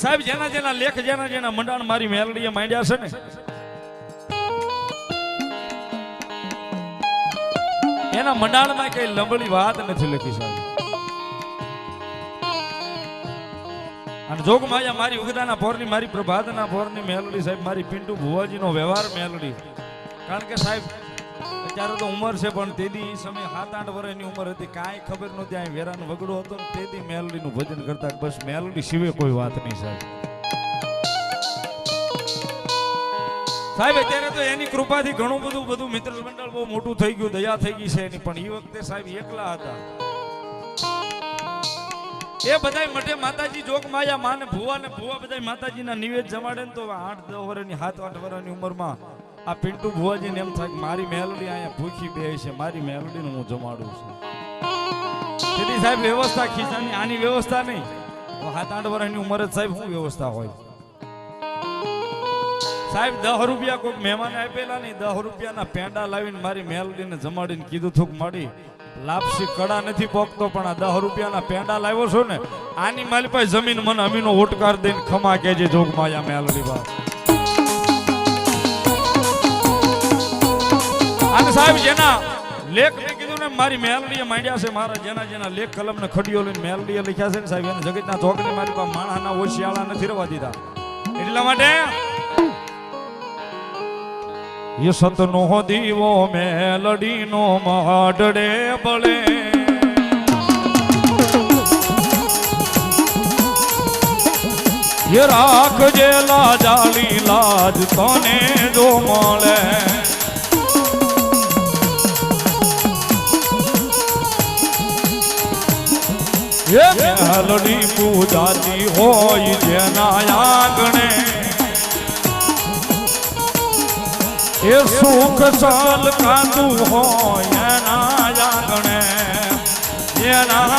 સાહેબ જેના જેના લેખ જેના જેના મંડાણ મારી મેલડીએ માંડ્યા છે ને એના મંડાણમાં કઈ લંબડી વાત નથી લખી સાહેબ. અને જોગમાયા મારી ઉગદાના પોરની મારી પ્રભાતના પોરની મેલડી સાહેબ મારી પિન્ટુ ભુવાજીનો વ્યવહાર મેલડી. કારણ કે સાહેબ અત્યારે તો ઉંમર છે પણ તેદી એ સમય 7-8 વર્ષની ઉંમર હતી, કાંઈ ખબર નહોતી. આ વેરાનો વગડો હતો ને તેદી મેલડીનું ભજન કરતા. બસ મેલડી સિવાય કોઈ વાત નહીં સાહેબ. સાહેબ અત્યારે તો એની કૃપાથી ઘણું બધું મિત્ર મંડળ બહુ મોટું થઈ ગયું, દયા થઈ ગઈ છે એની. પણ એ વખતે સાહેબ એકલા હતા. એ બધાય મઠે માતાજી જોગમાયા માને ભુવા ને ભુવા બધાય માતાજીના નિવેદ જમાડે ને તો 8-10 વર્ષની 7-8 વર્ષની ઉંમરમાં આ પિન્ટુ ભુવાજીને એમ થાય કે મારી મેલડી અહીંયા ભૂખી બે છે, મારી મેલડીને હું જમાડું છું. તેથી સાહેબ વ્યવસ્થા ખીચાની આની વ્યવસ્થા નહીં. 7-8 વર્ષની ઉંમર જ સાહેબ શું વ્યવસ્થા હોય સાહેબ. 10 રૂપિયા કોઈક મહેમાને આપેલા નહીં, 10 રૂપિયાના પેંડા લાવીને મારી મેલડીને જમાડીને કીધું થુક મળી લાપસી કડા નથી પોકતો પણ આ 10 રૂપિયાના પેંડા લાવ્યો છો ને આની મારી પાસે જમીન મને અમીનો ઓટકાર દઈને ખમા કેજે જોગમાયા મેલડી બા. અને સાહેબ જેના લેખ મેં કીધું ને મારી મેલડીએ માંડ્યા છે, મારા જેના જેના લેખ કલમ ને ખડીઓ લઈને મેલડીએ લખ્યા છે ને સાહેબ એને જગતના ચોકની મારી પાસે માણસના ઓશિયાળા નથી રહેવા દીધા. એટલા માટે ये सतनो दीवो मेलडीनो माडड़े बड़े ये राख जे लाजाली लाज तने जो मळे ये मेलडी पूजाती होय जेना आंगणे ये सुख साल कांदू हो एना आंगणे एना